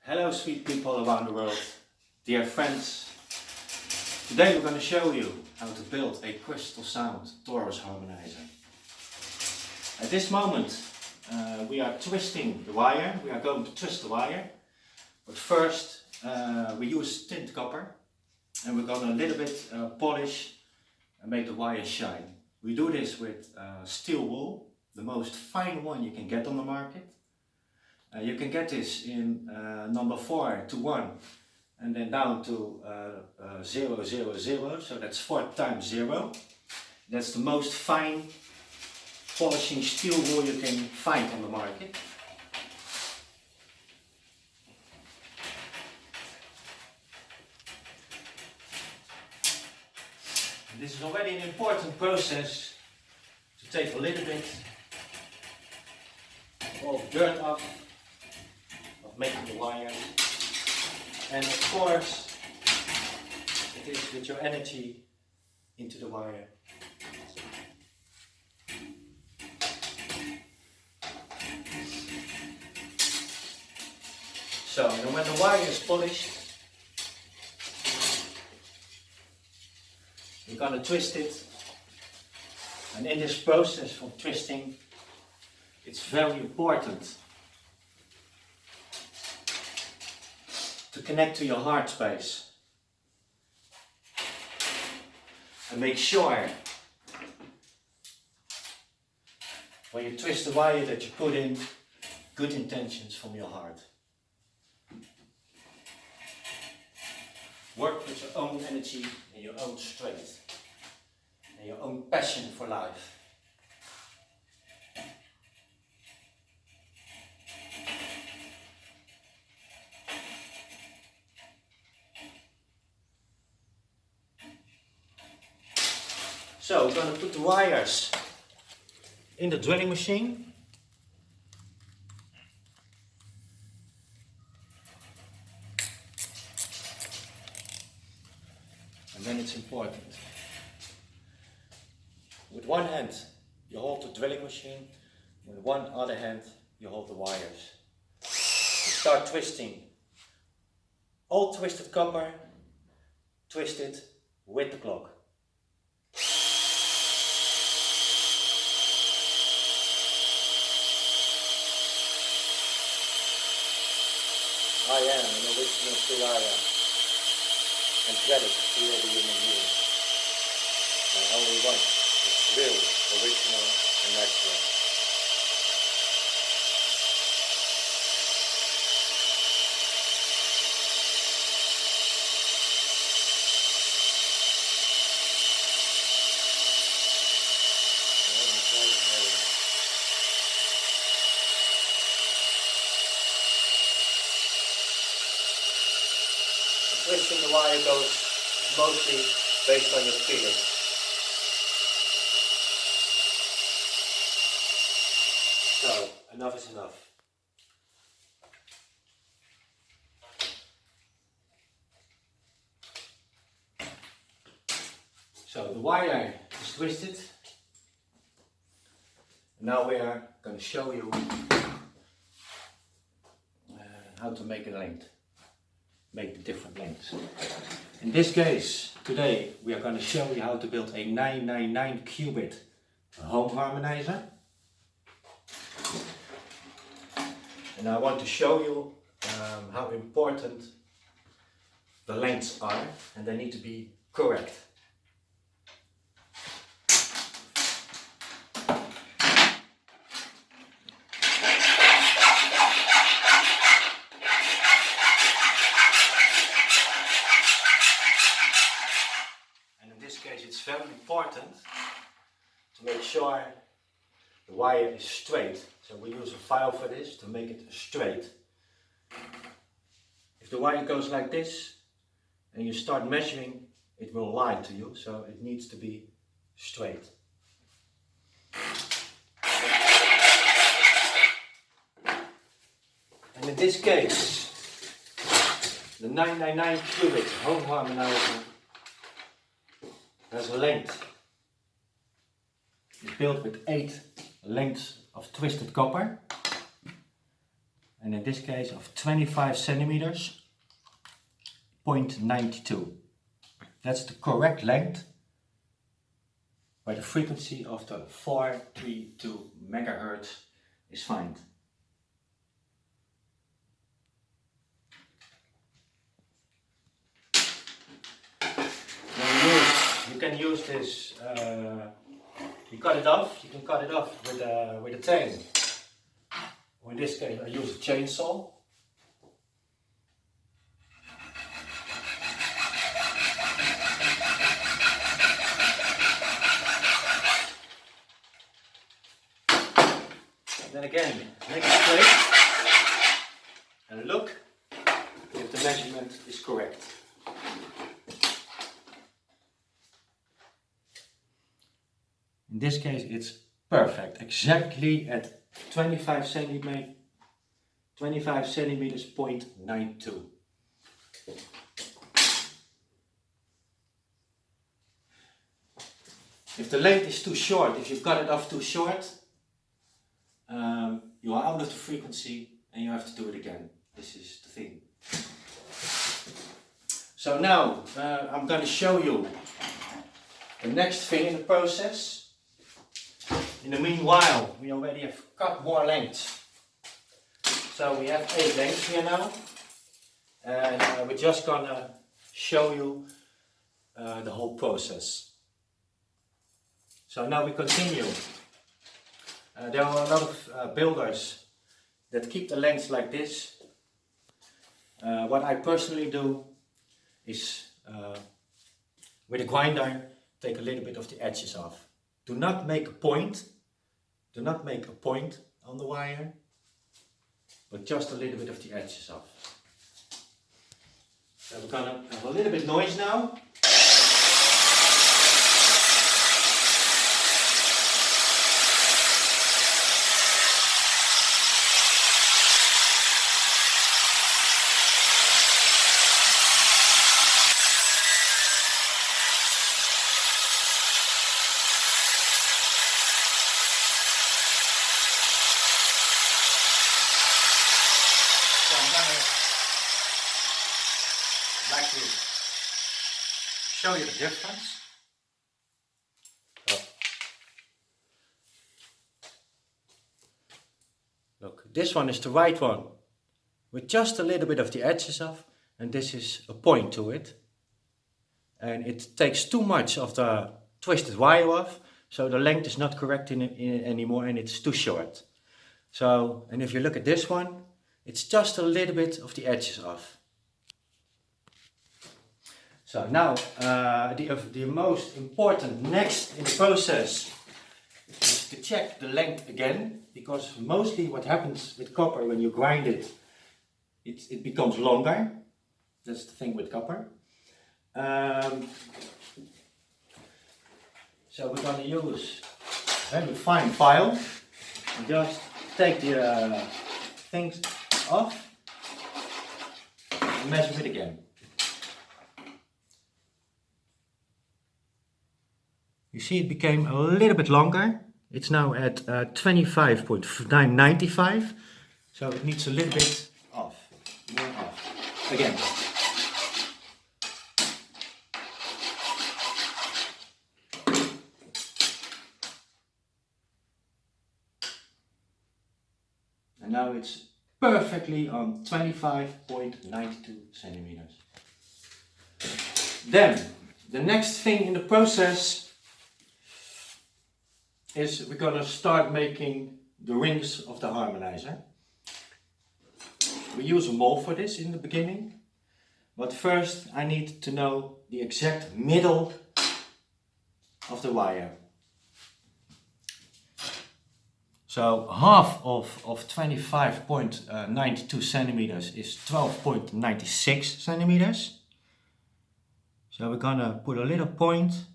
Hello sweet people around the world, dear friends. Today we're going to show you how to build a crystal sound torus harmonizer. At this moment we are twisting the wire. We are going to twist the wire, but first we use tint copper and we're going to a little bit polish and make the wire shine. We do this with steel wool, the most fine one you can get on the market. You can get this in number 4 to 1 and then down to 0, 0, 0, so that's 4 times 0. That's the most fine polishing steel wool you can find on the market. And this is already an important process to take a little bit of all the dirt off of making the wire, and of course it is with your energy into the wire. So, and when the wire is polished, you're going to twist it, and in this process of twisting it's very important to connect to your heart space and make sure when you twist the wire that you put in good intentions from your heart. Work with your own energy and your own strength and your own passion for life. So we're going to put the wires in the drilling machine. And then it's important. With one hand you hold the drilling machine, with one other hand you hold the wires. You start twisting. All twisted copper, twisted with the clock. I am an original Puraya, angelic to every human being. I only want what's real, original and natural. Twisting the wire goes mostly based on your feeling. So, enough is enough. So the wire is twisted. Now we are going to show you how to make a length. Make the different lengths. In this case, today we are going to show you how to build a 999 qubit home harmonizer. And I want to show you how important the lengths are, and they need to be correct. It's very important to make sure the wire is straight. So we use a file for this to make it straight. If the wire goes like this and you start measuring, it will lie to you, so it needs to be straight. And in this case, the 999 qubit home harmonizer has a length. It's built with 8 lengths of twisted copper. and in this case of 25 centimeters, 0.92. That's the correct length where the frequency of the 432 megahertz is found. You can use this, you cut it off, you can cut it off with a tang. Or in this case I use a chainsaw. Then again, make it straight and look if the measurement is correct. In this case it's perfect, exactly at 25 centimeters, 0.92. If the length is too short, if you cut it off too short, you are out of the frequency and you have to do it again. This is the thing. So now I'm going to show you the next thing in the process. In the meanwhile, we already have cut more lengths. So we have 8 lengths here now. And we're just going to show you the whole process. So now we continue. There are a lot of builders that keep the lengths like this. What I personally do is with a grinder take a little bit of the edges off. Do not make a point. Do not make a point on the wire, but just a little bit of the edges off. So we're gonna have a little bit noise now. I'd like to show you the difference. Look, this one is the right one with just a little bit of the edges off, and this is a point to it. And it takes too much of the twisted wire off, so the length is not correct in anymore and it's too short. So, and if you look at this one, it's just a little bit of the edges off. So now, the most important next in the process is to check the length again, because mostly what happens with copper when you grind it, it becomes longer. That's the thing with copper. So we're going to use a very fine file and just take the things off and measure it again. You see it became a little bit longer. It's now at 25.995, so it needs a little bit off, more off, again. And now it's perfectly on 25.92 centimeters. Then, the next thing in the process is we're going to start making the rings of the harmonizer. We use a mold for this in the beginning, but first I need to know the exact middle of the wire. So half of 25.92 centimeters is 12.96 centimeters. So we're going to put a little point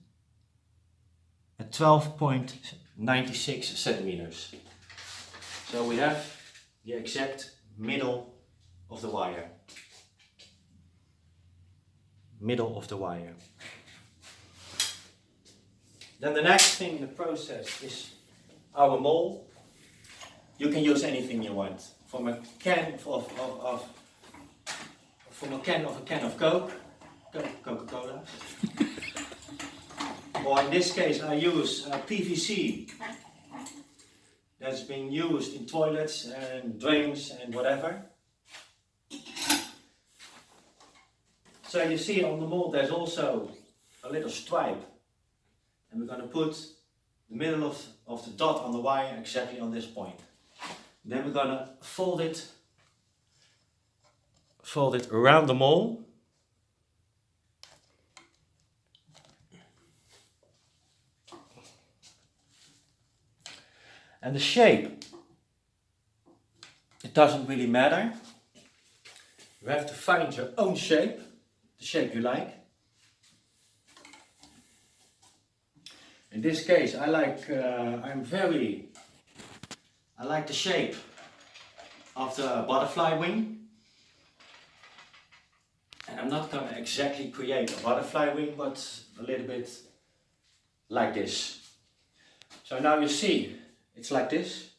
at 12.96 centimeters. So we have the exact middle of the wire. Middle of the wire. Then the next thing in the process is our mold. You can use anything you want. from a can of a can of Coke, Coca-Cola. Or in this case I use PVC that's been used in toilets and drains and whatever. So you see on the mold there's also a little stripe, and we're going to put the middle of the dot on the wire exactly on this point. Then we're going to fold it around the mold. And the shape, it doesn't really matter. You have to find your own shape, the shape you like. In this case, I like the shape of the butterfly wing. And I'm not going to exactly create a butterfly wing, but a little bit like this. So now you see, it's like this.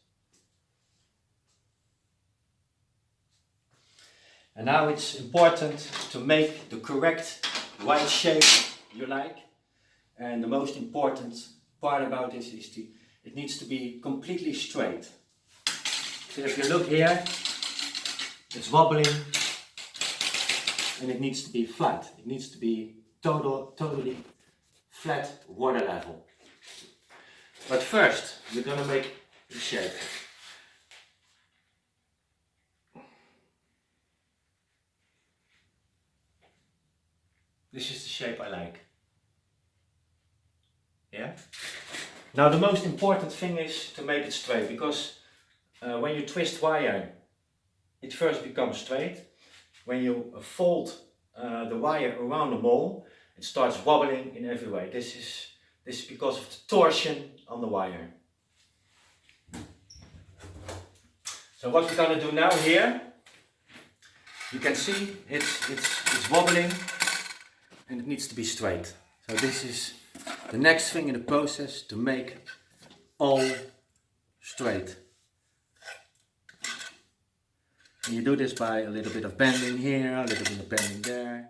And now it's important to make the correct right shape you like. And the most important part about this is it needs to be completely straight. So if you look here, it's wobbling and it needs to be flat. It needs to be totally flat water level. But first, we're going to make the shape. This is the shape I like. Yeah? Now the most important thing is to make it straight, because when you twist wire, it first becomes straight. When you fold the wire around the mold, it starts wobbling in every way. This is because of the torsion on the wire. So what we're going to do now here, you can see it's wobbling and it needs to be straight. So this is the next thing in the process, to make all straight. And you do this by a little bit of bending here, a little bit of bending there.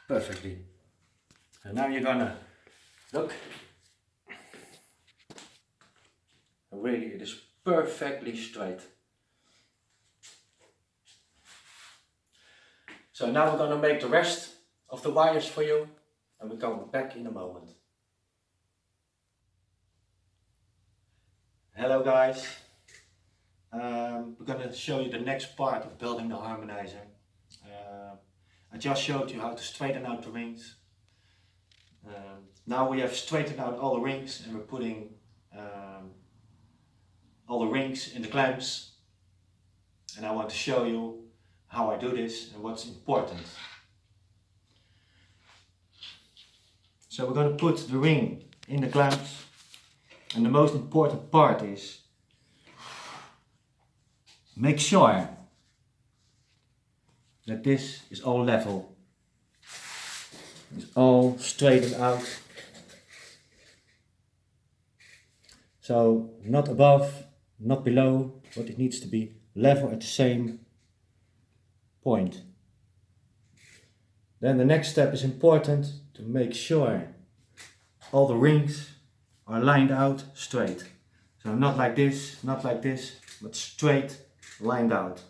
Perfectly. And now you're gonna look. Really, it is perfectly straight. So now we're gonna make the rest of the wires for you, and we'll come back in a moment. Hello guys. We're gonna show you the next part of building the harmonizer. I just showed you how to straighten out the rings. Now we have straightened out all the rings, and we're putting all the rings in the clamps. And I want to show you how I do this and what's important. So we're going to put the ring in the clamps, and the most important part is make sure that this is all level. It's all straightened out. So not above, not below, but it needs to be level at the same point. Then the next step is important, to make sure all the rings are lined out straight. So not like this, but straight lined out.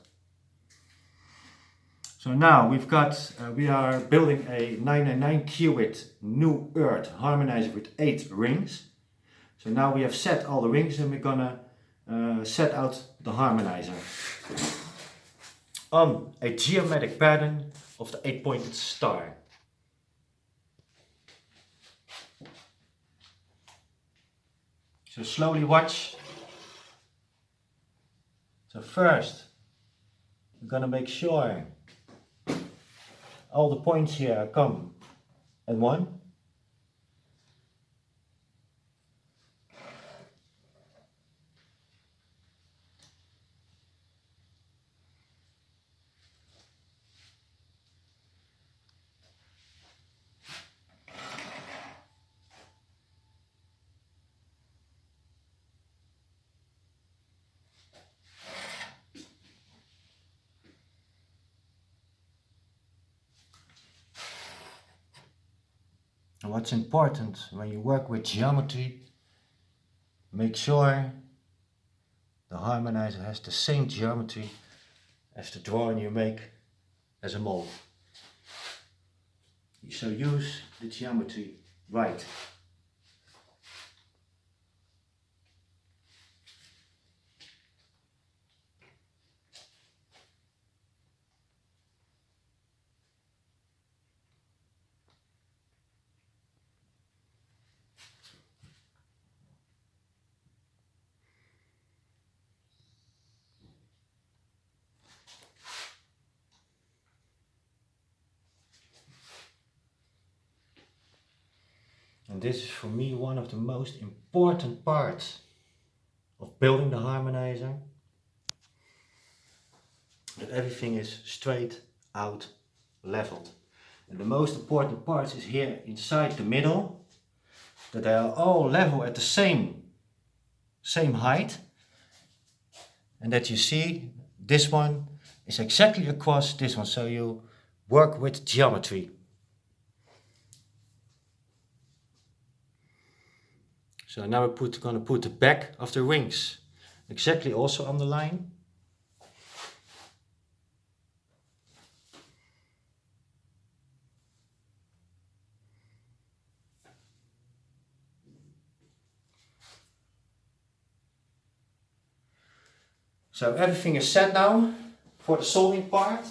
So now we are building a 999 qubit new earth harmonizer with 8 rings. So now we have set all the rings, and we're gonna set out the harmonizer on a geometric pattern of the 8-pointed star. So slowly watch. So first, we're gonna make sure all the points here come at 1. what's important when you work with geometry, make sure the harmonizer has the same geometry as the drawing you make as a mold. So use the geometry right. And this is for me one of the most important parts of building the harmonizer. That everything is straight out leveled. And the most important part is here inside the middle, that they are all level at the same height. And that you see this one is exactly across this one, so you work with geometry. So now we're going to put the back of the rings exactly also on the line. So everything is set now for the soldering part.